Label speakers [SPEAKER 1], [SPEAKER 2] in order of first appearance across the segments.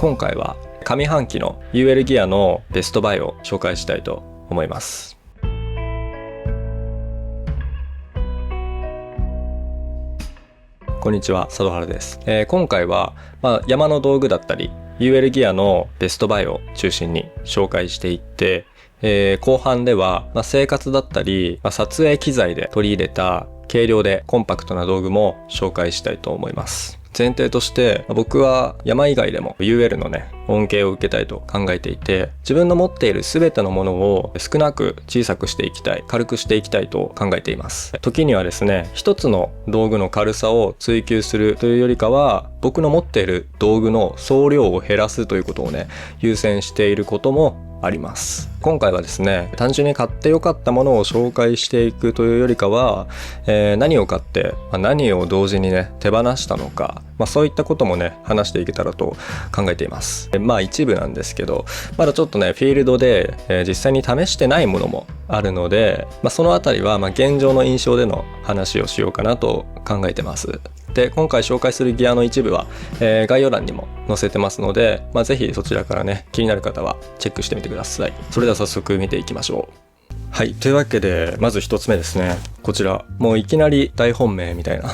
[SPEAKER 1] 今回は上半期の UL ギアのベストバイを紹介したいと思います。こんにちは、佐渡原です。今回は、山の道具だったり UL ギアのベストバイを中心に紹介していって、後半では、生活だったり、撮影機材で取り入れた軽量でコンパクトな道具も紹介したいと思います。前提として僕は山以外でも UL のね恩恵を受けたいと考えていて、自分の持っている全てのものを少なく小さくしていきたい、軽くしていきたいと考えています。時にはですね、一つの道具の軽さを追求するというよりかは、僕の持っている道具の総量を減らすということをね優先していることもあります。今回はですね、単純に買ってよかったものを紹介していくというよりかは、何を買って何を同時にね手放したのか、そういったこともね話していけたらと考えています。一部なんですけど、まだちょっとねフィールドで、実際に試してないものもあるので、そのあたりは現状の印象での話をしようかなと考えてます。で、今回紹介するギアの一部は、概要欄にも載せてますので、ぜひそちらからね気になる方はチェックしてみてください。それでは早速見ていきましょう。はい、というわけでまず一つ目ですね、こちらもういきなり大本命みたいな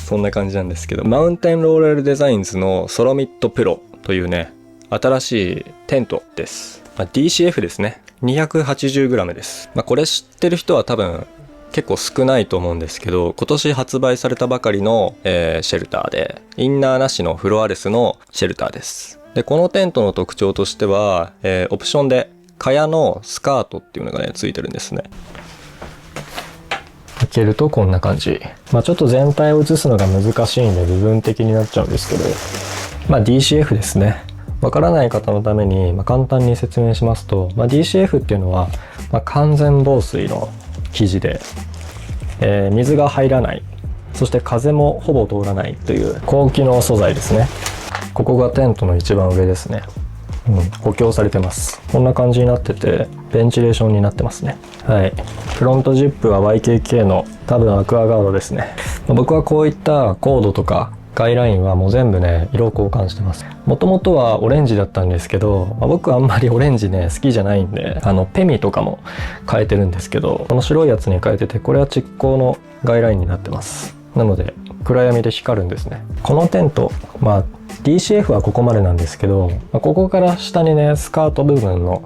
[SPEAKER 1] そんな感じなんですけど、マウンテンローレルデザインズのソロミットプロというね新しいテントです。DCF ですね。 280g です。これ知ってる人は多分結構少ないと思うんですけど、今年発売されたばかりの、シェルターで、インナーなしのフロアレスのシェルターです。で、このテントの特徴としては、オプションで蚊帳のスカートっていうのがねついてるんですね。開けるとこんな感じ。ちょっと全体を映すのが難しいんで部分的になっちゃうんですけど、DCF ですね。わからない方のために、簡単に説明しますと、DCF っていうのは、完全防水の生地で、水が入らない、そして風もほぼ通らないという高機能素材ですね。ここがテントの一番上ですね。補強されてます。こんな感じになっててベンチレーションになってますね。はい。フロントジップは YKK の多分アクアガードですね。僕はこういったコードとかガイラインはもう全部ね色交換してます。もともとはオレンジだったんですけど、僕はあんまりオレンジね好きじゃないんで、ペミとかも変えてるんですけど、この白いやつに変えてて、これは蓄光のガイラインになってます。なので暗闇で光るんですね。このテント、DCF はここまでなんですけど、ここから下にねスカート部分の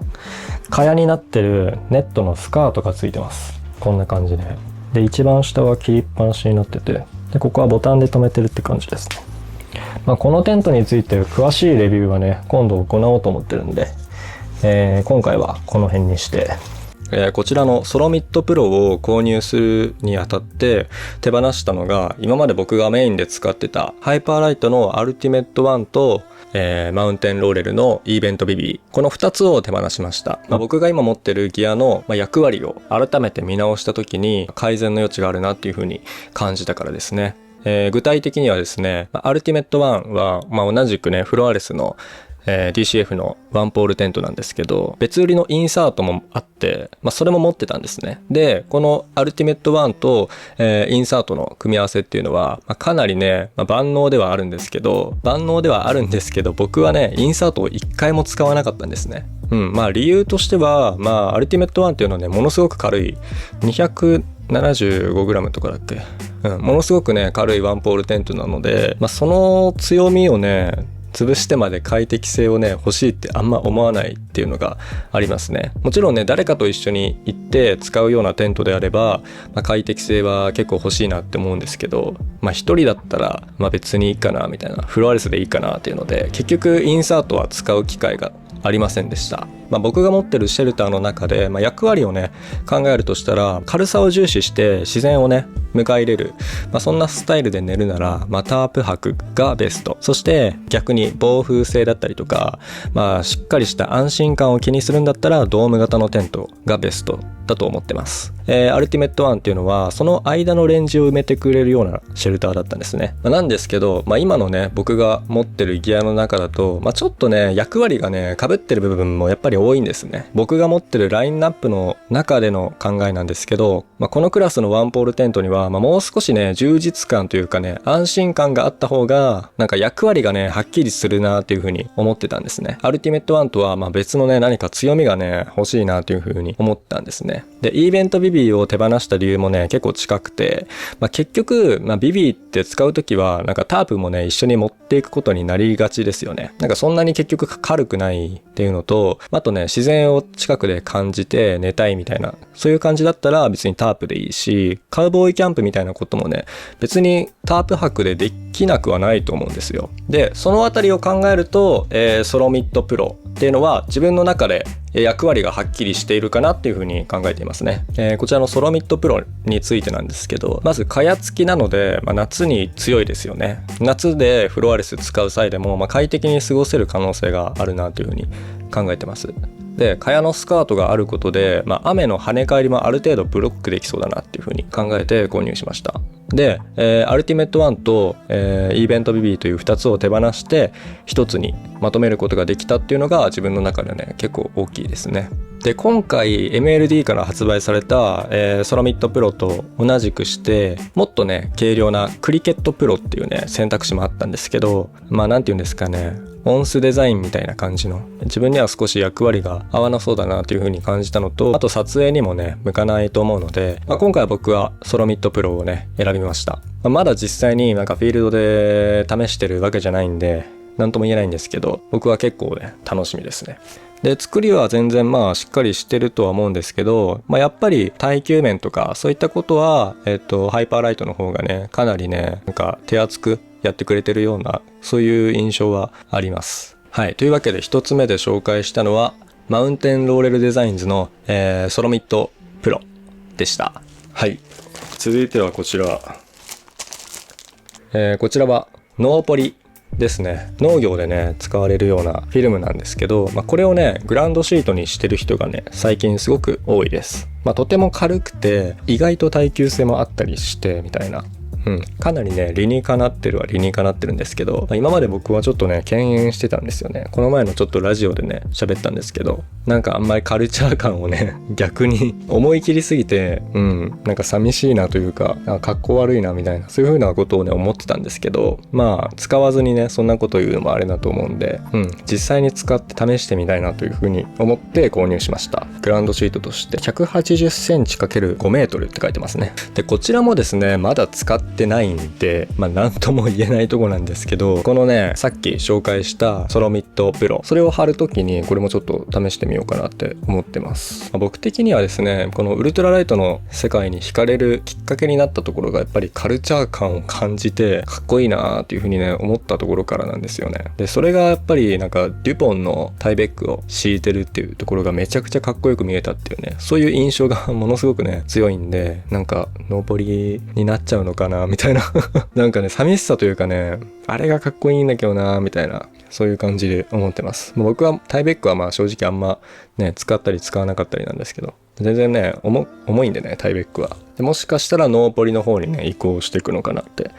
[SPEAKER 1] 蚊帳になってるネットのスカートがついてます。こんな感じで。で、一番下は切りっぱなしになってて、でここはボタンで留めてるって感じですね。このテントについて詳しいレビューはね今度行おうと思ってるんで、今回はこの辺にして、こちらのソロミットプロを購入するにあたって手放したのが、今まで僕がメインで使ってたハイパーライトのアルティメット1と、マウンテンローレルのイーベントビビー、この2つを手放しました。僕が今持ってるギアの役割を改めて見直した時に改善の余地があるなっていう風に感じたからですね。具体的にはですね、アルティメット1は、同じくねフロアレスのDCF のワンポールテントなんですけど、別売りのインサートもあって、それも持ってたんですね。で、このアルティメット1と、インサートの組み合わせっていうのは、かなりね、万能ではあるんですけど、僕はねインサートを一回も使わなかったんですね。理由としては、アルティメット1っていうのはねものすごく軽い 275g とかだっけ、ものすごくね軽いワンポールテントなので、その強みをね潰してまで快適性をね欲しいってあんま思わないっていうのがありますね。もちろんね誰かと一緒に行って使うようなテントであれば、快適性は結構欲しいなって思うんですけど、一人だったら別にいいかなみたいな、フロアレスでいいかなっていうので、結局インサートは使う機会がありませんでした。僕が持ってるシェルターの中で、役割をね考えるとしたら、軽さを重視して自然をね迎え入れる、そんなスタイルで寝るなら、タープ泊がベスト。そして逆に防風性だったりとか、しっかりした安心感を気にするんだったらドーム型のテントがベストだと思ってます。アルティメット1っていうのはその間のレンジを埋めてくれるようなシェルターだったんですね。なんですけど、今のね僕が持ってるギアの中だと、ちょっとね役割がね被被ってる部分もやっぱり多いんですね。僕が持ってるラインナップの中での考えなんですけど、このクラスのワンポールテントには、もう少しね、充実感というかね、安心感があった方が、なんか役割がね、はっきりするなっていう風に思ってたんですね。アルティメット1とは、別のね、何か強みがね、欲しいなという風に思ったんですね。で、イーベントビビーを手放した理由もね、結構近くて、結局、ビビーって使うときは、なんかタープもね、一緒に持っていくことになりがちですよね。なんかそんなに結局軽くないっていうのと、あとね、自然を近くで感じて寝たいみたいな、そういう感じだったら別にタープでいいし、カウボーイキャンプみたいなこともね、別にタープ泊でできなくはないと思うんですよ。で、そのあたりを考えると、ソロミッドプロっていうのは自分の中で役割がはっきりしているかなっていうふうに考えていますね。こちらのソロミッドプロについてなんですけど、まず蚊帳付きなので、夏に強いですよね。夏でフロアレス使う際でも、快適に過ごせる可能性があるなというふうに考えてます。で、蚊帳のスカートがあることで、雨の跳ね返りもある程度ブロックできそうだなっていうふうに考えて購入しました。で、アルティメット1と、イーベントビビーという2つを手放して1つにまとめることができたっていうのが自分の中でね、結構大きいですね。で、今回 MLD から発売された、ソロミッドプロと同じくしてもっとね、軽量なクリケットプロっていうね、選択肢もあったんですけど、なんていうんですかね、オンスデザインみたいな感じの、自分には少し役割が合わなそうだなという風に感じたのと、あと撮影にもね、向かないと思うので、今回は僕はソロミッドプロをね、選びました。まだ実際になんかフィールドで試してるわけじゃないんで、なんとも言えないんですけど、僕は結構ね、楽しみですね。で、作りは全然しっかりしてるとは思うんですけど、やっぱり耐久面とかそういったことは、ハイパーライトの方がね、かなりね、なんか手厚くやってくれてるような、そういう印象はあります。はい。というわけで一つ目で紹介したのは、マウンテンローレルデザインズの、ソロミッドプロでした。はい。続いてはこちら。こちらはノーポリですね。農業でね、使われるようなフィルムなんですけど、これをね、グラウンドシートにしてる人がね、最近すごく多いです。とても軽くて、意外と耐久性もあったりして、みたいな。かなりね、理にかなってるんですけど、今まで僕はちょっとね、敬遠してたんですよね。この前のちょっとラジオでね、喋ったんですけど、なんかあんまりカルチャー感をね、逆に思い切りすぎて、なんか寂しいなというか、かっこ悪いなみたいな、そういう風なことをね、思ってたんですけど、使わずにね、そんなこと言うのもあれだと思うんで、実際に使って試してみたいなという風に思って購入しました。グラウンドシートとして、180センチ ×5 メートルって書いてますね。で、こちらもですね、まだ使ってないんで、なんとも言えないとこなんですけど、このね、さっき紹介したソロミッドプロ、それを貼るときにこれもちょっと試してみようかなって思ってます。僕的にはですね、このウルトラライトの世界に惹かれるきっかけになったところがやっぱりカルチャー感を感じてかっこいいなーっていう風にね、思ったところからなんですよね。で、それがやっぱりなんかデュポンのタイベックを敷いてるっていうところがめちゃくちゃかっこよく見えたっていうね、そういう印象がものすごくね、強いんで、なんかノーポリになっちゃうのかなみたいななんかね、寂しさというかね、あれがかっこいいんだけどなみたいな、そういう感じで思ってます。僕はタイベックは正直あんまね、使ったり使わなかったりなんですけど、全然ね、重いんでね、タイベックは。で、もしかしたらノーポリの方にね、移行していくのかなって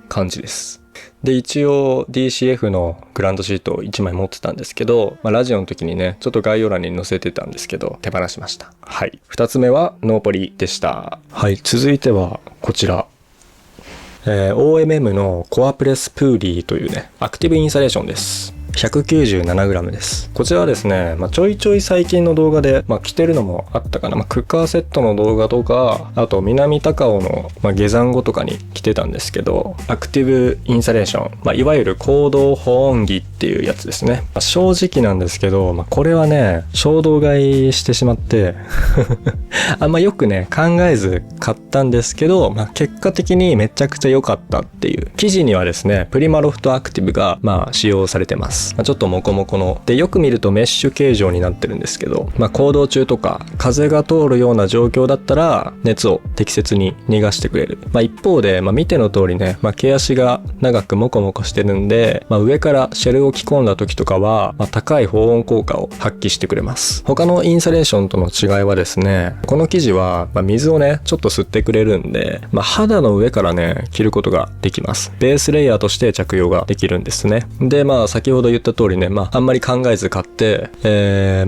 [SPEAKER 1] 感じです。で、一応 DCF のグランドシートを1枚持ってたんですけど、ラジオの時にね、ちょっと概要欄に載せてたんですけど、手放しました。はい。2つ目はノーポリでした。はい。続いてはこちら。OMM のコアプレスプーリーというね、アクティブインサレーションです。197g です。こちらはですね、ちょいちょい最近の動画で、着てるのもあったかな。クッカーセットの動画とか、あと南高尾の、下山後とかに着てたんですけど、アクティブインサレーション、いわゆる行動保温着っていうやつですね。正直なんですけど、これはね、衝動買いしてしまって、あんまよくね、考えず買ったんですけど、結果的にめちゃくちゃ良かったっていう。生地にはですね、プリマロフトアクティブが、使用されてます。ちょっとモコモコので、よく見るとメッシュ形状になってるんですけど、行動中とか風が通るような状況だったら熱を適切に逃がしてくれる。一方で、見ての通りね、毛足が長くモコモコしてるんで、上からシェルを着込んだ時とかは、高い保温効果を発揮してくれます。他のインサレーションとの違いはですね、この生地は、水をねちょっと吸ってくれるんで、肌の上からね着ることができます。ベースレイヤーとして着用ができるんですね。で、先ほどど言った通りね、あんまり考えず買って、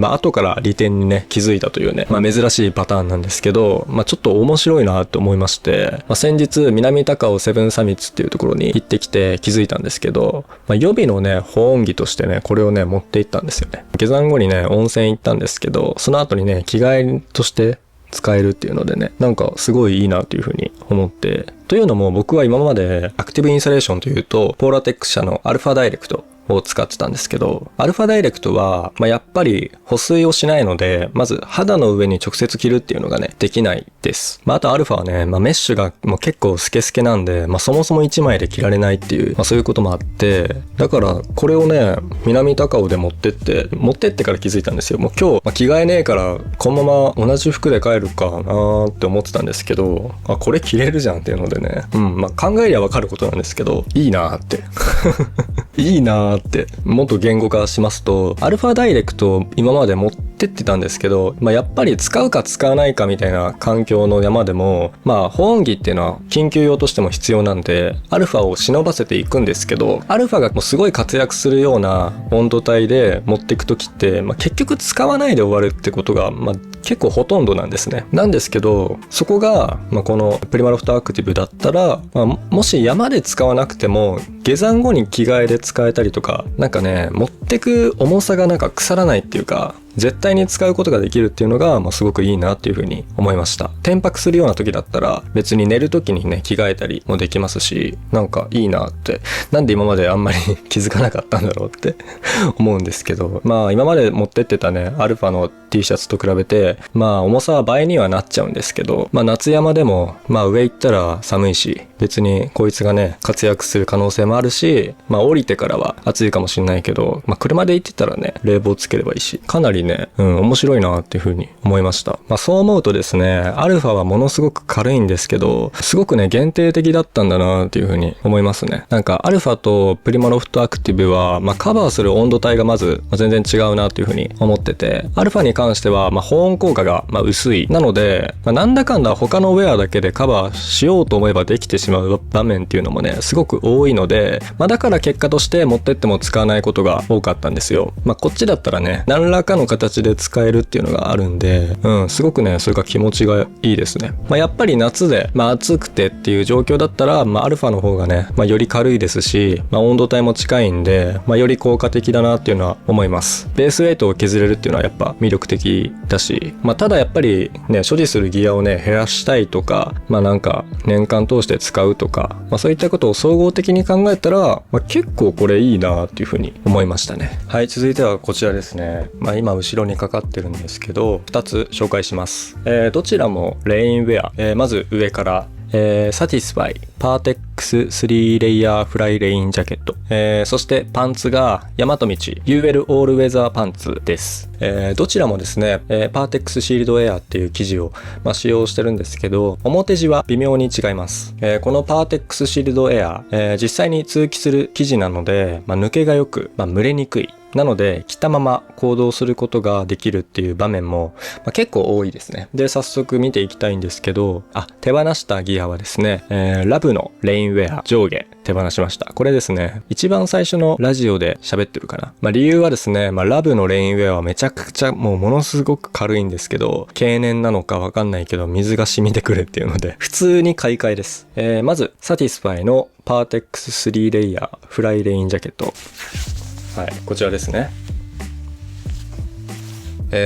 [SPEAKER 1] 後から利点にね、気づいたというね、珍しいパターンなんですけど、ちょっと面白いなと思いまして、先日、南高尾セブンサミッツっていうところに行ってきて気づいたんですけど、予備のね、保温着としてね、これをね、持って行ったんですよね。下山後にね、温泉行ったんですけど、その後にね、着替えとして使えるっていうのでね、なんかすごいいいなというふうに思って、というのも僕は今までアクティブインサレーションというと、ポーラテックス社のアルファダイレクトを使ってたんですけど、アルファダイレクトは、やっぱり保水をしないので、まず肌の上に直接着るっていうのがね、できないです。あとアルファはね、メッシュがもう結構スケスケなんで、そもそも1枚で着られないっていう、そういうこともあって、だからこれをね、南高尾で持ってってから気づいたんですよ。もう今日、着替えねえから、このまま同じ服で帰るかなーって思ってたんですけど、これ着れるじゃんっていうのでね、考えりゃわかることなんですけど、いいなーって。いいなーって、もっと言語化しますと、アルファダイレクト今まで持ってってたんですけど、やっぱり使うか使わないかみたいな環境の山でも、保温着っていうのは緊急用としても必要なんで、アルファを忍ばせていくんですけど、アルファがもうすごい活躍するような温度帯で持っていくときって、結局使わないで終わるってことが、結構ほとんどなんですね。なんですけど、そこが、このプリマロフトアクティブだったら、もし山で使わなくても、下山後に着替えで使えたりとか、なんかね、持ってく重さがなんか腐らないっていうか、絶対に使うことができるっていうのが、すごくいいなっていうふうに思いました。転泊するような時だったら、別に寝る時にね、着替えたりもできますし、なんかいいなって、なんで今まであんまり気づかなかったんだろうって思うんですけど、今まで持ってってたね、アルファの T シャツと比べて、重さは倍にはなっちゃうんですけど、夏山でも、上行ったら寒いし、別にこいつがね、活躍する可能性もあるし、降りてからは暑いかもしれないけど、車で行ってたらね、冷房つければいいし、かなりね、面白いなっていう風に思いました。そう思うとですね、アルファはものすごく軽いんですけど、すごくね、限定的だったんだなっていう風に思いますね。なんか、アルファとプリマロフトアクティブは、カバーする温度帯がまず、全然違うなっていう風に思ってて、アルファに関しては、保温効果が、薄い。なので、なんだかんだ他のウェアだけでカバーしようと思えばできてしまう場面っていうのもね、すごく多いので、だから結果として持ってっても使わないことが多かったんですよ。こっちだったらね、何らかの形で使えるっていうのがあるんで、すごくね、それが気持ちがいいですね。やっぱり夏で、暑くてっていう状況だったら、アルファの方がね、より軽いですし、温度帯も近いんで、より効果的だなっていうのは思います。ベースウェイトを削れるっていうのはやっぱ魅力的だし、ただやっぱりね、所持するギアをね、減らしたいとか、なんか年間通して使うとか、そういったことを総合的に考えたら、結構これいいなっていうふうに思いましたね。はい、続いてはこちらですね。今後ろにかかってるんですけど、2つ紹介します。どちらもレインウェア。まず上から、サティスファイパーテックス3レイヤーフライレインジャケット、そしてパンツが大和道 UL オールウェザーパンツです。どちらもですね、パーテックスシールドエアっていう生地を、使用してるんですけど、表地は微妙に違います。このパーテックスシールドエア、実際に通気する生地なので、抜けがよく、蒸れにくい。なので着たまま行動することができるっていう場面も、結構多いですね。で、早速見ていきたいんですけど、手放したギアはですね、ラブのレインウェア上下手放しました。これですね、一番最初のラジオで喋ってるかな。理由はですね、ラブのレインウェアはめちゃくちゃものすごく軽いんですけど、経年なのかわかんないけど水が染みてくるっていうので、普通に買い替えです。まず、サティスファイのパーテックス3レイヤーフライレインジャケット。はい、こちらですね。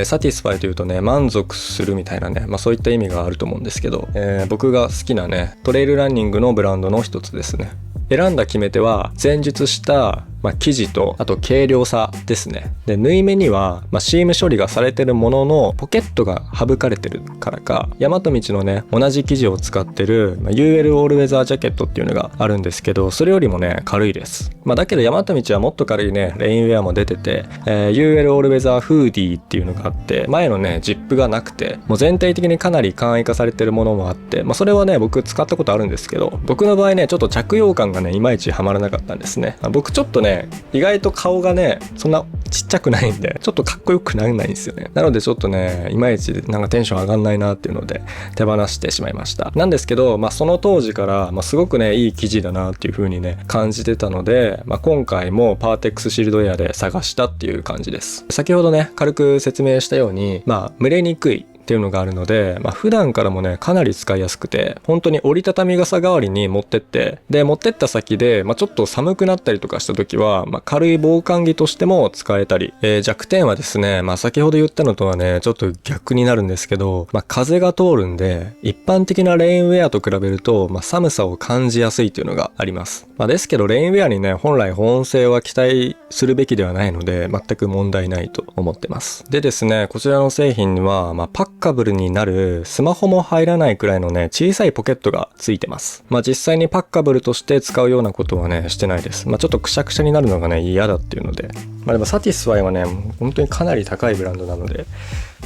[SPEAKER 1] サティスファイというとね、満足するみたいなね、そういった意味があると思うんですけど、僕が好きなね、トレイルランニングのブランドの一つですね。選んだ決め手は前述した生地とあと軽量さですね。で、縫い目にはシーム処理がされてるもののポケットが省かれてるからか、大和道のね同じ生地を使ってる UL オールウェザージャケットっていうのがあるんですけど、それよりもね軽いです。だけど大和道はもっと軽いねレインウェアも出てて、UL オールウェザーフーディーっていうのがあって、前のねジップがなくて、もう全体的にかなり簡易化されてるものもあって、それはね僕使ったことあるんですけど、僕の場合ねちょっと着用感がねいまいちはまらなかったんですね。僕ちょっとねね、意外と顔がねそんなちっちゃくないんでちょっとかっこよくならないんですよね。なのでちょっとねいまいちなんかテンション上がんないなっていうので手放してしまいました。なんですけど、その当時から、すごくねいい生地だなっていう風にね感じてたので、今回もパーテックスシールドエアで探したっていう感じです。先ほどね軽く説明したように蒸れにくいっていうのがあるので、普段からもねかなり使いやすくて、本当に折りたたみ傘代わりに持ってって、で持ってった先で、ちょっと寒くなったりとかした時は、軽い防寒着としても使えたり、弱点はですね、先ほど言ったのとはねちょっと逆になるんですけど、風が通るんで一般的なレインウェアと比べると、寒さを感じやすいっていうのがあります。ですけどレインウェアにね本来保温性は期待するべきではないので全く問題ないと思ってます。でですね、こちらの製品には、パッカブルになるスマホも入らないくらいのね小さいポケットがついてます。実際にパッカブルとして使うようなことはねしてないです。ちょっとくしゃくしゃになるのがね嫌だっていうので、でもサティスファイはね本当にかなり高いブランドなので、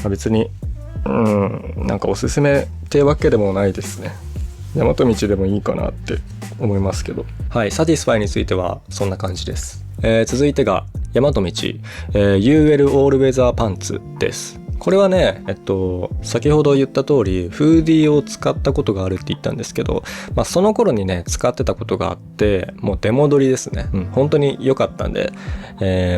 [SPEAKER 1] 別になんかおすすめってわけでもないですね。大和道でもいいかなって思いますけど、はい、サティスファイについてはそんな感じです。続いてが大和道、UL オールウェザーパンツです。これはね、先ほど言った通りフーディーを使ったことがあるって言ったんですけど、その頃にね使ってたことがあって、もう出戻りですね。本当に良かったんで、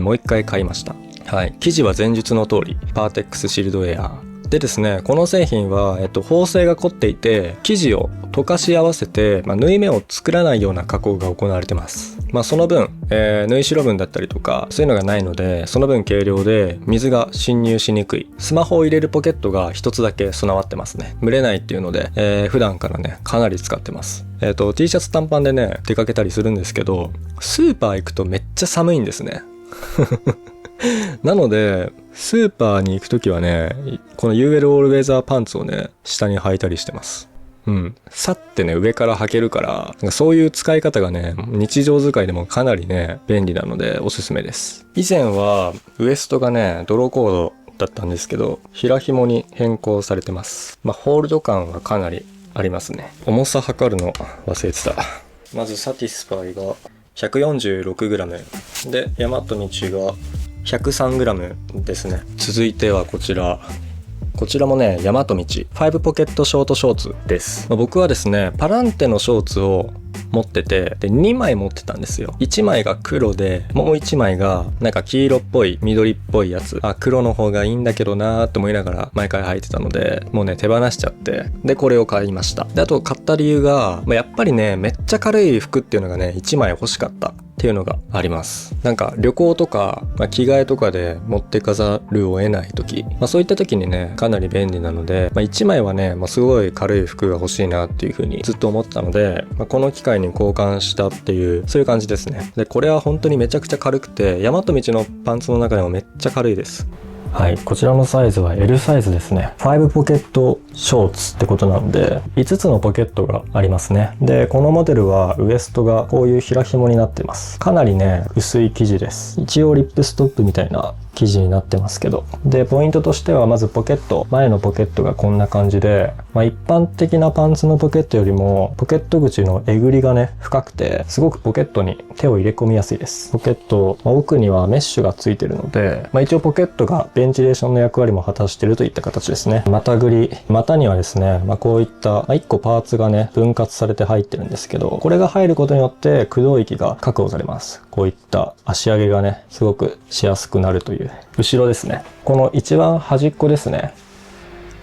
[SPEAKER 1] もう一回買いました。はい、生地は前述の通りパーテックスシールドエアでですね、この製品は、縫製が凝っていて生地を溶かし合わせて、縫い目を作らないような加工が行われてます。その分、縫い代分だったりとかそういうのがないので、その分軽量で水が侵入しにくい。スマホを入れるポケットが一つだけ備わってますね。蒸れないっていうので、普段からねかなり使ってます。T シャツ短パンでね出かけたりするんですけど、スーパー行くとめっちゃ寒いんですね。なのでスーパーに行くときはねこの UL オールウェザーパンツをね下に履いたりしてます。さってね上から履けるから、そういう使い方がね日常使いでもかなりね便利なのでおすすめです。以前はウエストがねドローコードだったんですけど、平紐に変更されてます。ホールド感はかなりありますね。重さ測るの忘れてた。まずサティスファイが 146g で、大和道が 103g ですね。続いてはこちらもね大和道5ポケットショートショーツです。僕はですねパランテのショーツを持ってて、で2枚持ってたんですよ。1枚が黒で、もう1枚がなんか黄色っぽい緑っぽいやつ。黒の方がいいんだけどなーって思いながら毎回履いてたので、もうね手放しちゃって、でこれを買いました。であと買った理由が、やっぱりねめっちゃ軽い服っていうのがね1枚欲しかったっていうのがあります。なんか旅行とか、着替えとかで持ってかざるを得ない時、そういった時にねかなり便利なので、1枚はね、すごい軽い服が欲しいなっていう風にずっと思ってたので、この機会に交換したっていうそういう感じですね。でこれは本当にめちゃくちゃ軽くて、大和道のパンツの中でもめっちゃ軽いです。はい、こちらのサイズは L サイズですね。5ポケットショーツってことなので、5つのポケットがありますね。で、このモデルはウエストがこういう平紐になってます。かなりね、薄い生地です。一応リップストップみたいな生地になってますけど。で、ポイントとしてはまずポケット。前のポケットがこんな感じで、一般的なパンツのポケットよりも、ポケット口のえぐりがね、深くて、すごくポケットに手を入れ込みやすいです。ポケット、奥にはメッシュがついてるので、一応ポケットがベンチレーションの役割も果たしているといった形ですね。股ぐり。股にはですね、こういった1個パーツがね、分割されて入ってるんですけど、これが入ることによって駆動域が確保されます。こういった足上げがね、すごくしやすくなるという。後ろですね。この一番端っこですね。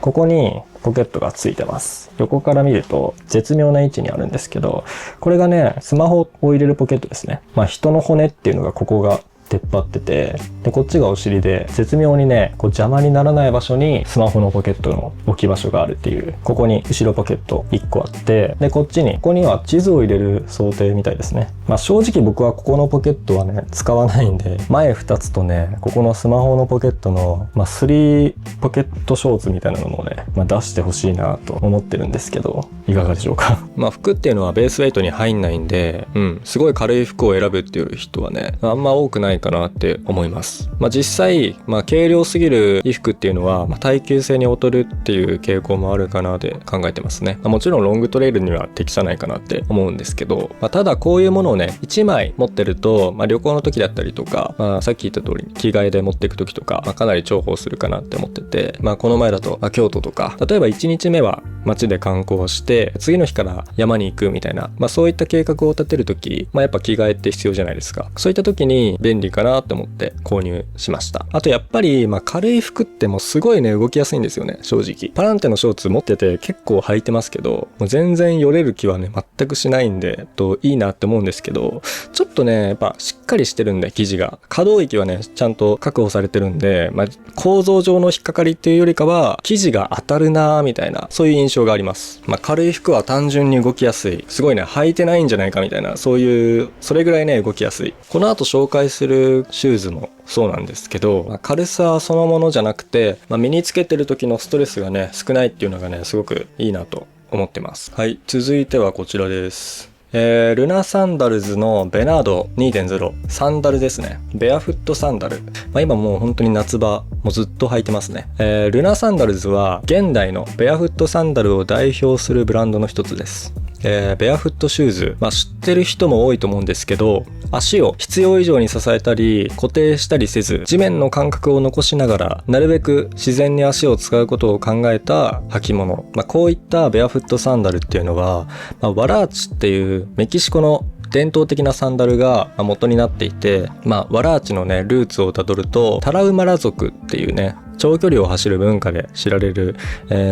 [SPEAKER 1] ここにポケットがついてます。横から見ると絶妙な位置にあるんですけど、これがね、スマホを入れるポケットですね。人の骨っていうのがここが出っ張ってて、でこっちがお尻で、絶妙にねこう邪魔にならない場所にスマホのポケットの置き場所があるっていう。ここに後ろポケット1個あって、でこっこには地図を入れる想定みたいですね。正直僕はここのポケットはね使わないんで、前2つとねここのスマホのポケットの、3ポケットショーツみたいなのもね、出してほしいなと思ってるんですけど、いかがでしょうか。服っていうのはベースウェイトに入んないんで、すごい軽い服を選ぶっていう人はねあんま多くないないかなって思います。実際、軽量すぎる衣服っていうのは、耐久性に劣るっていう傾向もあるかなって考えてますね。もちろんロングトレイルには適さないかなって思うんですけど、ただこういうものをね、1枚持ってると、旅行の時だったりとか、さっき言った通り着替えで持っていく時とか、かなり重宝するかなって思ってて、この前だと、京都とか、例えば1日目は街で観光して、次の日から山に行くみたいな、そういった計画を立てる時、やっぱ着替えって必要じゃないですか。そういった時に便利かなと思って購入しました。あとやっぱり、軽い服ってもうすごいね、動きやすいんですよね、正直。パランテのショーツ持ってて結構履いてますけど、もう全然よれる気はね、全くしないんで、いいなって思うんですけど、ちょっとね、やっぱしっかりしてるんで、生地が。可動域はね、ちゃんと確保されてるんで、構造上の引っかかりっていうよりかは、生地が当たるなーみたいな、そういう印象があります。軽い服は単純に動きやすい。すごいね、履いてないんじゃないかみたいな、そういう、それぐらいね、動きやすい。この後紹介するシューズもそうなんですけど、軽さそのものじゃなくて、身につけてる時のストレスがね、少ないっていうのがね、すごくいいなと思ってます。はい、続いてはこちらです。ルナサンダルズのベナード 2.0 サンダルですね。ベアフットサンダル。今もう本当に夏場もうずっと履いてますね。ルナサンダルズは現代のベアフットサンダルを代表するブランドの一つです。ベアフットシューズ、知ってる人も多いと思うんですけど、足を必要以上に支えたり固定したりせず、地面の感覚を残しながらなるべく自然に足を使うことを考えた履物、こういったベアフットサンダルっていうのは、ワラーチっていうメキシコの伝統的なサンダルが元になっていて、ワラーチのねルーツをたどるとタラウマラ族っていうね長距離を走る文化で知られる、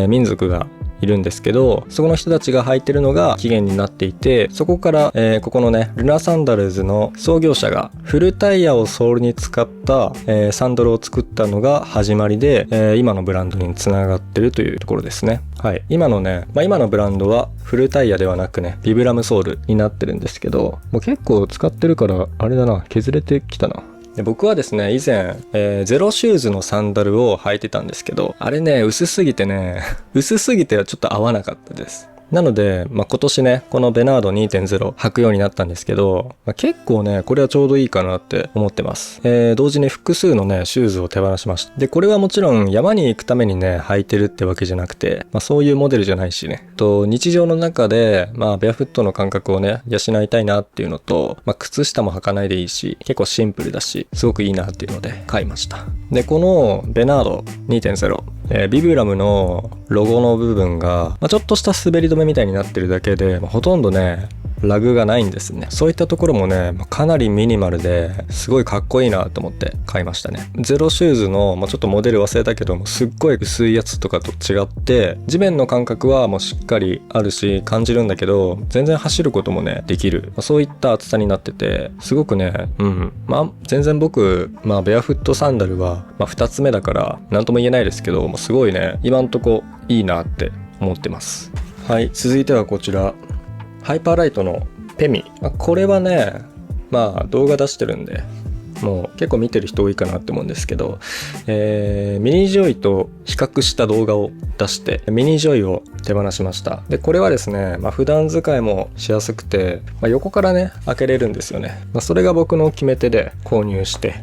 [SPEAKER 1] 民族がいるんですけど、そこの人たちが履いてるのが起源になっていて、そこから、ここのねルナサンダルズの創業者がフルタイヤをソールに使った、サンダルを作ったのが始まりで、今のブランドにつながってるというところですね。はい、今のね、今のブランドはフルタイヤではなくねビブラムソールになってるんですけど、もう結構使ってるからあれだな、削れてきたな。で僕はですね以前、ゼロシューズのサンダルを履いてたんですけど、あれね薄すぎてはちょっと合わなかったです。なので、今年ねこのベナード 2.0 履くようになったんですけど、結構ねこれはちょうどいいかなって思ってます。同時に複数のねシューズを手放しました。でこれはもちろん山に行くためにね履いてるってわけじゃなくて、そういうモデルじゃないしね、日常の中でベアフットの感覚をね養いたいなっていうのと、靴下も履かないでいいし、結構シンプルだしすごくいいなっていうので買いました。でこのベナード 2.0、ビブラムのロゴの部分が、ちょっとした滑り止めみたいになってるだけで、ほとんどねラグがないんですね。そういったところもねかなりミニマルですごいかっこいいなと思って買いましたね。ゼロシューズの、ちょっとモデル忘れたけども、すっごい薄いやつとかと違って地面の感覚はもうしっかりあるし感じるんだけど、全然走ることもねできる、そういった厚さになっててすごくね全然僕ベアフットサンダルは2つ目だから何とも言えないですけど、もうすごいね今んとこいいなって思ってます。はい、続いてはこちらハイパーライトのペミ。これはね動画出してるんでもう結構見てる人多いかなって思うんですけど、ミニジョイと比較した動画を出してミニジョイを手放しました。でこれはですね、普段使いもしやすくて、横からね開けれるんですよね。それが僕の決め手で購入して、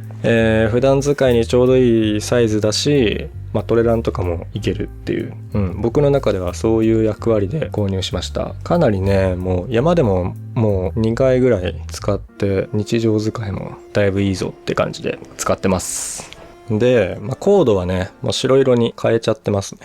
[SPEAKER 1] 普段使いにちょうどいいサイズだし、トレランとかもいけるっていう、僕の中ではそういう役割で購入しました。かなりねもう山でももう2回ぐらい使って日常使いもだいぶいいぞって感じで使ってます。で、コードはねもう白色に変えちゃってますね。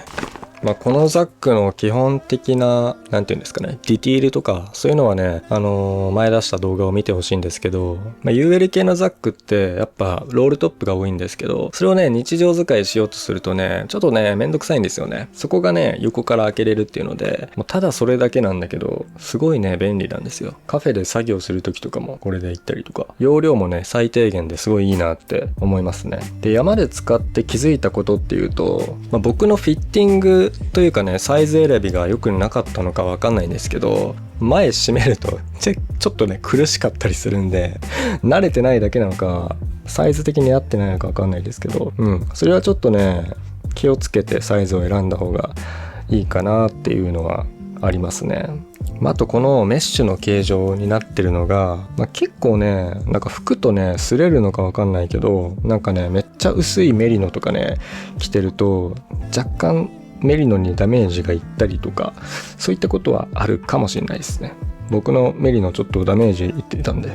[SPEAKER 1] このザックの基本的ななんていうんですかね、ディティールとかそういうのはね前出した動画を見てほしいんですけど、UL 系のザックってやっぱロールトップが多いんですけど、それをね日常使いしようとするとねちょっとねめんどくさいんですよね。そこがね横から開けれるっていうので、もうただそれだけなんだけどすごいね便利なんですよ。カフェで作業する時とかもこれで行ったりとか、容量もね最低限ですごいいいなって思いますね。で山で使って気づいたことっていうと、僕のフィッティングというかねサイズ選びが良くなかったのかわかんないんですけど、前締めるとちょっとね苦しかったりするんで、慣れてないだけなのかサイズ的に合ってないのかわかんないですけど、それはちょっとね気をつけてサイズを選んだ方がいいかなっていうのはありますね。あとこのメッシュの形状になってるのが、結構ねなんか服とね擦れるのかわかんないけど、なんかねめっちゃ薄いメリノとかね着てると若干メリノにダメージがいったりとか、そういったことはあるかもしれないですね。僕のメリノちょっとダメージいってたんで、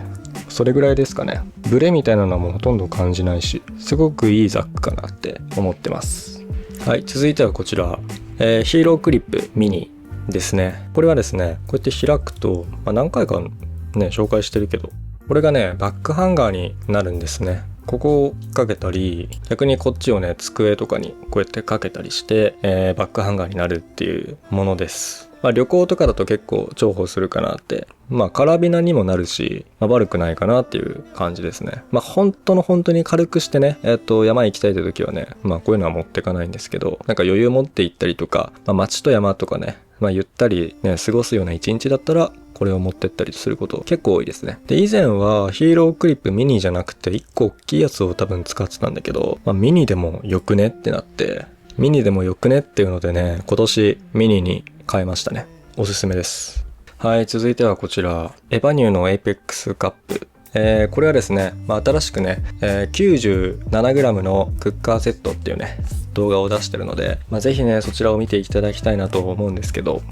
[SPEAKER 1] それぐらいですかね。ブレみたいなのはもうほとんど感じないし、すごくいいザックかなって思ってます。はい、続いてはこちら、ヒーロークリップミニですね。これはですね、こうやって開くと、何回かね紹介してるけど、これがねバックハンガーになるんですね。ここをかけたり、逆にこっちをね机とかにこうやってかけたりして、バックハンガーになるっていうものです。旅行とかだと結構重宝するかなって、カラビナにもなるし、悪くないかなっていう感じですね。本当に軽くしてね、山行きたいという時はね、こういうのは持ってかないんですけど、なんか余裕持って行ったりとか、街と山とかね、ゆったりね過ごすような一日だったらこれを持ってったりすること結構多いですね。で、以前はヒーロークリップミニじゃなくて1個大きいやつを多分使ってたんだけど、ミニでもよくねってなって、ミニでもよくねっていうのでね、今年ミニに変えましたね。おすすめです。はい、続いてはこちら、エバニューのエイペックスカップ。これはですね、新しくね、97g のクッカーセットっていうね動画を出してるので、ぜひねそちらを見ていただきたいなと思うんですけど、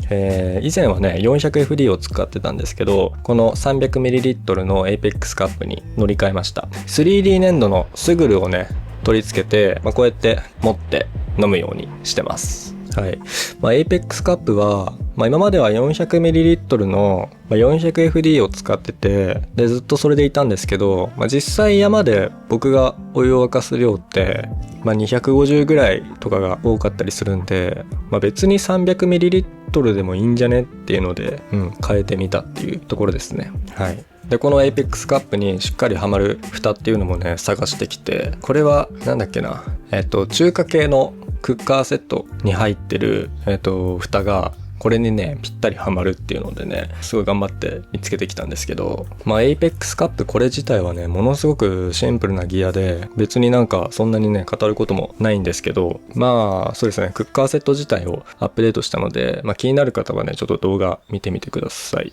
[SPEAKER 1] 以前はね 400FD を使ってたんですけど、この 300ml の APEX カップに乗り換えました。 3D 粘土のスグルをね取り付けて、こうやって持って飲むようにしてます。はい。APEX カップは、今までは 400ml の 400FD を使ってて、でずっとそれでいたんですけど、実際山で僕がお湯を沸かす量って、250ぐらいとかが多かったりするんで、別に 300ml でもいいんじゃねっていうので、変えてみたっていうところですね。はい。でこの APEX カップにしっかりはまる蓋っていうのもね探してきて、これはなんだっけな、中華系のクッカーセットに入ってる蓋がこれにねぴったりはまるっていうのでね、すごい頑張って見つけてきたんですけど、APEX カップこれ自体はねものすごくシンプルなギアで、別になんかそんなにね語ることもないんですけど、そうですね、クッカーセット自体をアップデートしたので、気になる方はねちょっと動画見てみてください。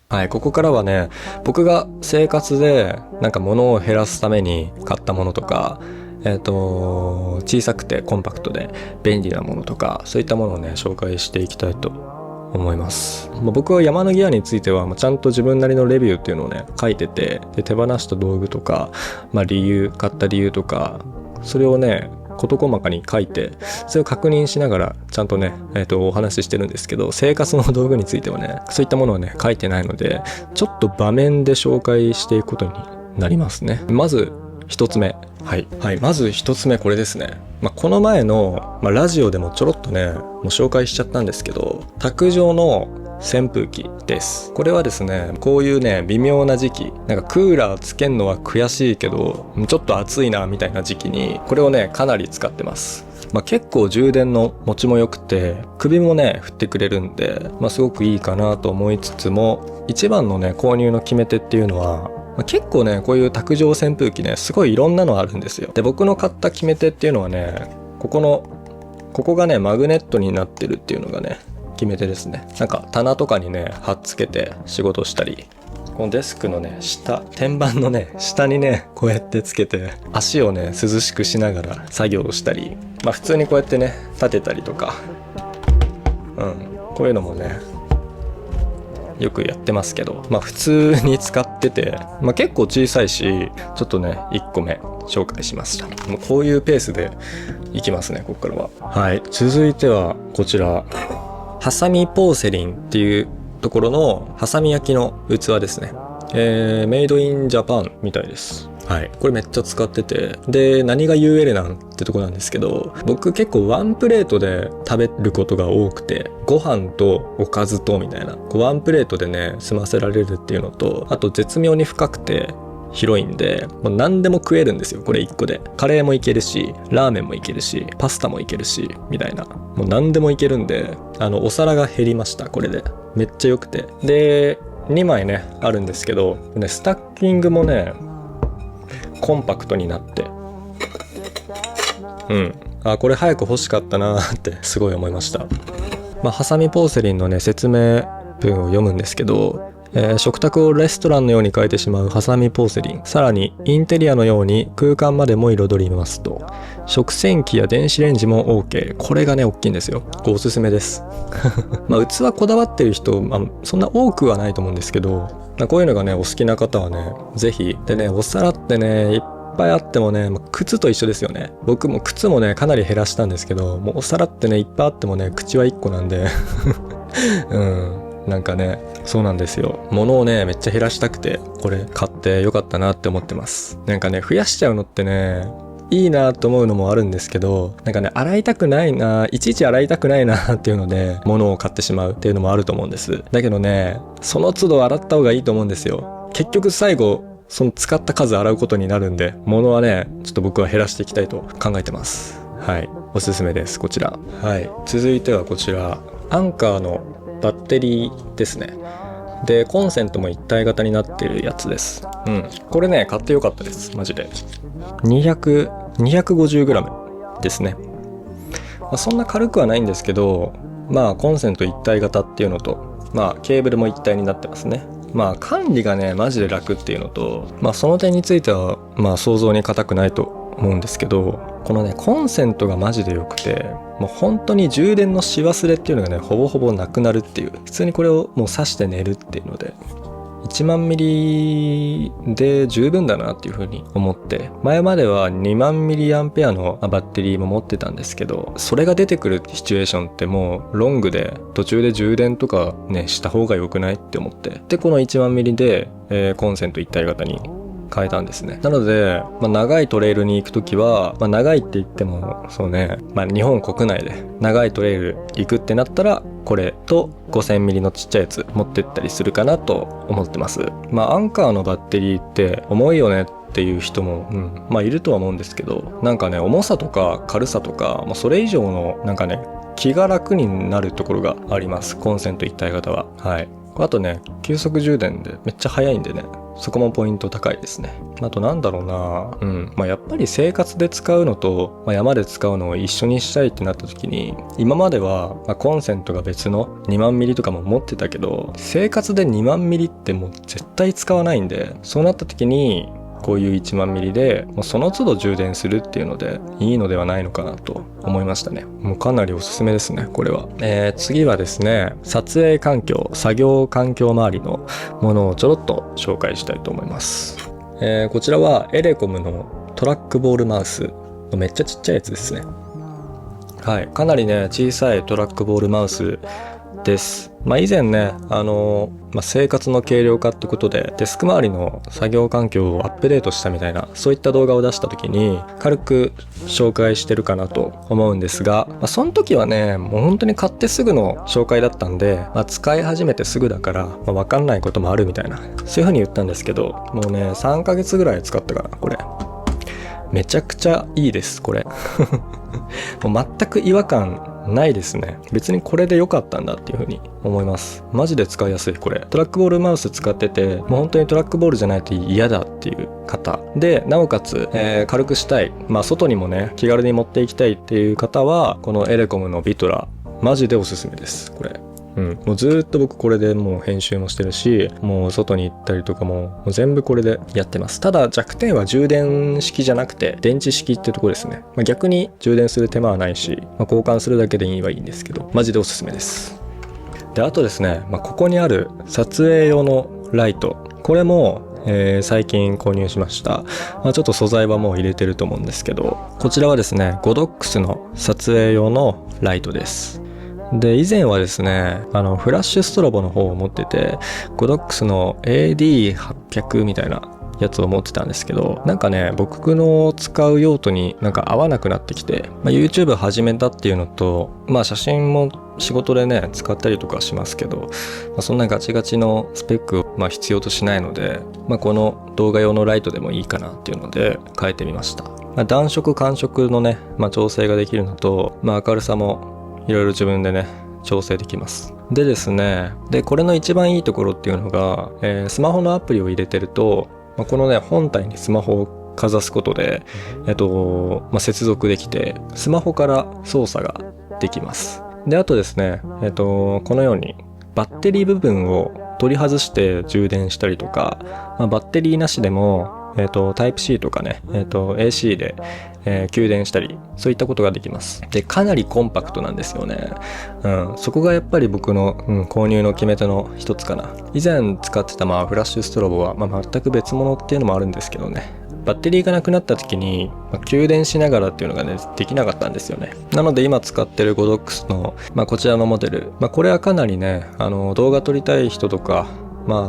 [SPEAKER 1] はい、ここからはね、僕が生活でなんか物を減らすために買ったものとか、小さくてコンパクトで便利なものとか、そういったものをね紹介していきたいと思います。僕は山のギアについてはちゃんと自分なりのレビューっていうのをね書いてて、で手放した道具とか、理由、買った理由とか、それをね事細かに書いて、それを確認しながらちゃんとね、お話ししてるんですけど、生活の道具についてはねそういったものはね書いてないので、ちょっと場面で紹介していくことになりますね。まず一つ目、まず一つ目これですね。この前の、ラジオでもちょろっとねもう紹介しちゃったんですけど、卓上の扇風機です。これはですね、こういうね微妙な時期、なんかクーラーつけんのは悔しいけどちょっと暑いなみたいな時期にこれをねかなり使ってます。結構充電の持ちも良くて、首もね振ってくれるんで、すごくいいかなと思いつつも、一番のね購入の決め手っていうのは、結構ねこういう卓上扇風機ねすごいいろんなのあるんですよ。で僕の買った決め手っていうのはね、ここがねマグネットになってるっていうのがね決め手ですね。なんか棚とかにね貼っつけて仕事したり、このデスクのね下、天板のね下にねこうやってつけて足をね涼しくしながら作業をしたり、普通にこうやってね立てたりとか、こういうのもねよくやってますけど、普通に使ってて、結構小さいし、ちょっとね1個目紹介しました。もうこういうペースでいきますね、ここからは。はい、続いてはこちら、ハサミポーセリンっていうところのハサミ焼きの器ですね。メイドインジャパンみたいです。はい、これめっちゃ使ってて、で何が UL なんってとこなんですけど、僕結構ワンプレートで食べることが多くて、ご飯とおかずとみたいな、ワンプレートでね済ませられるっていうのと、あと絶妙に深くて広いんで、もう何でも食えるんですよ、これ1個で。カレーもいけるし、ラーメンもいけるし、パスタもいけるしみたいな、もう何でもいけるんで、お皿が減りました、これで。めっちゃ良くて、で2枚ねあるんですけどね、スタッキングもねコンパクトになってこれ早く欲しかったなってすごい思いました。ハサミポーセリンのね説明文を読むんですけど、食卓をレストランのように変えてしまうハサミポーセリン、さらにインテリアのように空間までも彩りますと、食洗機や電子レンジも OK。 これがね大きいんですよ。おすすめです器こだわってる人、そんな多くはないと思うんですけど、こういうのがねお好きな方はねぜひでね、お皿ってねいっぱいあってもね、靴と一緒ですよね。僕も靴もねかなり減らしたんですけど、もうお皿ってねいっぱいあってもね口は1個なんでなんかねそうなんですよ。物をねめっちゃ減らしたくてこれ買ってよかったなって思ってます。なんかね増やしちゃうのってねいいなと思うのもあるんですけど、なんかね洗いたくないな、いちいち洗いたくないなっていうので物を買ってしまうっていうのもあると思うんです。だけどねその都度洗った方がいいと思うんですよ。結局最後その使った数洗うことになるんで、物はねちょっと僕は減らしていきたいと考えてます。はい、おすすめですこちら。はい、続いてはこちらアンカーのバッテリーですね。でコンセントも一体型になっているやつです。これね買ってよかったですマジで。250g ですね。そんな軽くはないんですけど、コンセント一体型っていうのとケーブルも一体になってますね。管理がねマジで楽っていうのと、その点については想像に難くないと思うんですけど、このねコンセントがマジで良くて、もう本当に充電のし忘れっていうのがねほぼほぼなくなるっていう、普通にこれをもう挿して寝るっていうので1万ミリで十分だなっていう風に思って、前までは2万ミリアンペアのバッテリーも持ってたんですけど、それが出てくるシチュエーションってもうロングで途中で充電とかねした方が良くないって思って、でこの1万ミリで、コンセント一体型に変えたんですね。なので、長いトレイルに行くときは、長いって言ってもそうね、日本国内で長いトレイル行くってなったらこれと5000ミリのちっちゃいやつ持ってったりするかなと思ってます。アンカーのバッテリーって重いよねっていう人も、いるとは思うんですけど、なんかね重さとか軽さとか、それ以上のなんかね気が楽になるところがあります、コンセント一体型は。はい。あとね急速充電でめっちゃ早いんでね、そこもポイント高いですね。あとなんだろうな、やっぱり生活で使うのと、山で使うのを一緒にしたいってなった時に、今までは、コンセントが別の2万ミリとかも持ってたけど、生活で2万ミリってもう絶対使わないんで、そうなった時にこういう1万ミリでもうその都度充電するっていうのでいいのではないのかなと思いましたね。もうかなりおすすめですねこれは。次はですね、撮影環境、作業環境周りのものをちょろっと紹介したいと思います。こちらはエレコムのトラックボールマウスのめっちゃちっちゃいやつですね。はい、かなりね小さいトラックボールマウスです。以前ね生活の軽量化ってことでデスク周りの作業環境をアップデートしたみたいな、そういった動画を出した時に軽く紹介してるかなと思うんですが、その時はねもう本当に買ってすぐの紹介だったんで、使い始めてすぐだから、分かんないこともあるみたいな、そういう風に言ったんですけど、もうね3ヶ月ぐらい使ったからこれめちゃくちゃいいですこれもう全く違和感ないですね。別にこれで良かったんだっていう風に思います。マジで使いやすい。これトラックボールマウス使ってて、もう本当にトラックボールじゃないと嫌だっていう方で、なおかつ、軽くしたい、外にもね気軽に持っていきたいっていう方は、このエレコムのビトラマジでおすすめですこれ。もうずっと僕これでもう編集もしてるし、もう外に行ったりとかもう全部これでやってます。ただ弱点は充電式じゃなくて電池式ってとこですね。逆に充電する手間はないし、交換するだけでいいはいいんですけど、マジでおすすめです。であとですね、ここにある撮影用のライト、これも最近購入しました。ちょっと素材はもう入れてると思うんですけど、こちらはですねゴドックスの撮影用のライトです。で以前はですねフラッシュストロボの方を持ってて、ゴドックスの AD800 みたいなやつを持ってたんですけど、なんかね僕の使う用途になんか合わなくなってきて、YouTube 始めたっていうのと、写真も仕事でね使ったりとかしますけど、そんなガチガチのスペックを必要としないので、この動画用のライトでもいいかなっていうので変えてみました。暖色寒色のね、調整ができるのと、明るさもいろいろ自分でね調整できます。でですね、これの一番いいところっていうのが、スマホのアプリを入れてると、このね本体にスマホをかざすことで、接続できて、スマホから操作ができます。で、あとですね、このようにバッテリー部分を取り外して充電したりとか、バッテリーなしでも、タイプ C とかね、AC で、給電したり、そういったことができます。で、かなりコンパクトなんですよね。そこがやっぱり僕の、購入の決め手の一つかな。以前使ってたフラッシュストロボは、全く別物っていうのもあるんですけどね。バッテリーがなくなった時に、給電しながらっていうのがね、できなかったんですよね。なので今使ってる Godox の、こちらのモデル、これはかなりね、動画撮りたい人とか、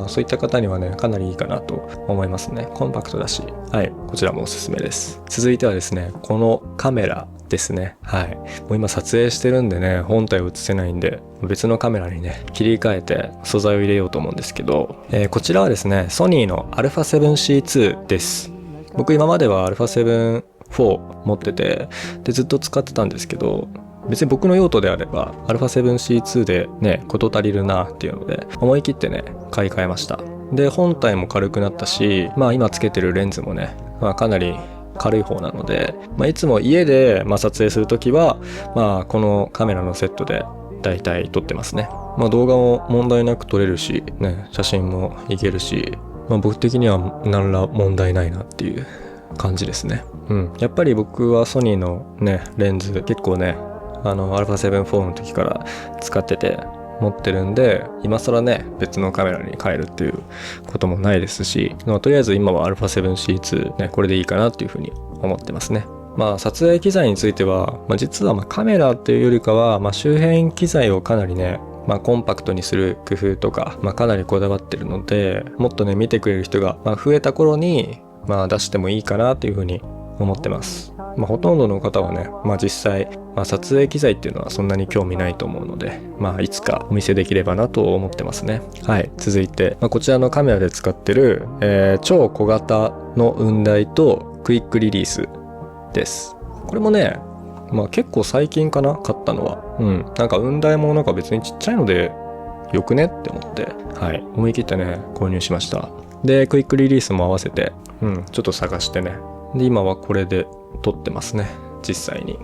[SPEAKER 1] そういった方にはね、かなりいいかなと思いますね。コンパクトだし、はい、こちらもおすすめです。続いてはですね、このカメラですね。はい。もう今撮影してるんでね、本体を映せないんで、別のカメラにね、切り替えて素材を入れようと思うんですけど、こちらはですね、ソニーの α7C2 です。僕今までは α7 4持ってて、でずっと使ってたんですけど、別に僕の用途であれば α7C2 でね、事足りるなっていうので思い切ってね、買い替えました。で、本体も軽くなったし、今つけてるレンズもね、かなり軽い方なので、いつも家で撮影するときはこのカメラのセットでだいたい撮ってますね。動画も問題なく撮れるしね、写真もいけるし、僕的には何ら問題ないなっていう感じですね。やっぱり僕はソニーのね、レンズ結構ね、α7 4の時から使ってて持ってるんで、今更ね、別のカメラに変えるっていうこともないですし、とりあえず今は α7C2 ね、これでいいかなっていうふうに思ってますね。撮影機材については、実はカメラっていうよりかは、周辺機材をかなりね、コンパクトにする工夫とか、かなりこだわってるので、もっとね、見てくれる人が、増えた頃に、出してもいいかなっていうふうに思ってます。ほとんどの方はね、実際、撮影機材っていうのはそんなに興味ないと思うので、いつかお見せできればなと思ってますね。はい。続いて、こちらのカメラで使ってる、超小型の雲台とクイックリリースです。これもね、結構最近かな、買ったのは。なんか雲台もなんか別にちっちゃいのでよくねって思って、はい。思い切ってね、購入しました。で、クイックリリースも合わせて、ちょっと探してね。で、今はこれで撮ってますね。実際に。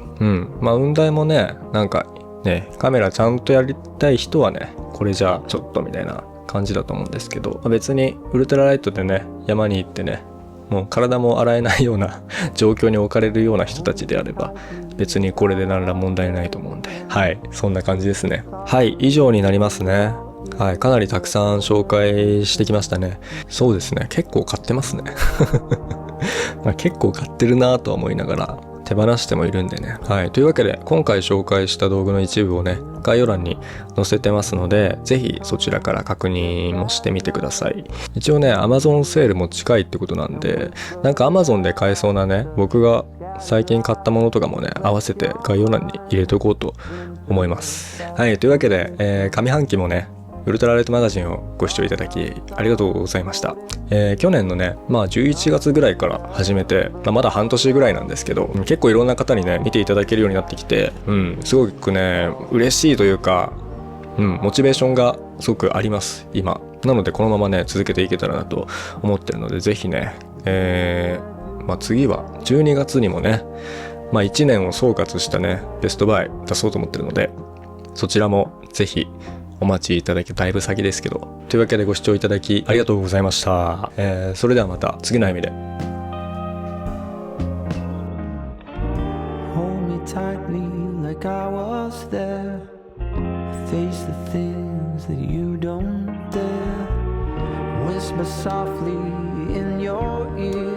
[SPEAKER 1] 雲台もね、なんかね、カメラちゃんとやりたい人はね、これじゃあちょっとみたいな感じだと思うんですけど、別にウルトラライトでね、山に行ってね、もう体も洗えないような状況に置かれるような人たちであれば、別にこれで何ら問題ないと思うんで、はい、そんな感じですね。はい、以上になりますね。はい、かなりたくさん紹介してきましたね。そうですね、結構買ってますね。結構買ってるなとは思いながら手放してもいるんでね。はい。というわけで、今回紹介した道具の一部をね、概要欄に載せてますので、ぜひそちらから確認もしてみてください。一応ね、Amazon セールも近いってことなんで、なんか Amazon で買えそうなね、僕が最近買ったものとかもね、合わせて概要欄に入れておこうと思います。はい。というわけで、上半期もね、ウルトラライトマガジンをご視聴いただきありがとうございました。去年のね、11月ぐらいから始めて、まだ半年ぐらいなんですけど、結構いろんな方にね、見ていただけるようになってきて、すごくね、嬉しいというか、モチベーションがすごくあります、今。なので、このままね、続けていけたらなと思ってるので、ぜひね、次は12月にもね、1年を総括したね、ベストバイ出そうと思ってるので、そちらもぜひ、お待ちいただき、だいぶ先ですけど。というわけでご視聴いただきありがとうございました。それではまた次の夢で。Hold me tightly like I was there. Face the things that you don't dare. Whisper softly in your ear.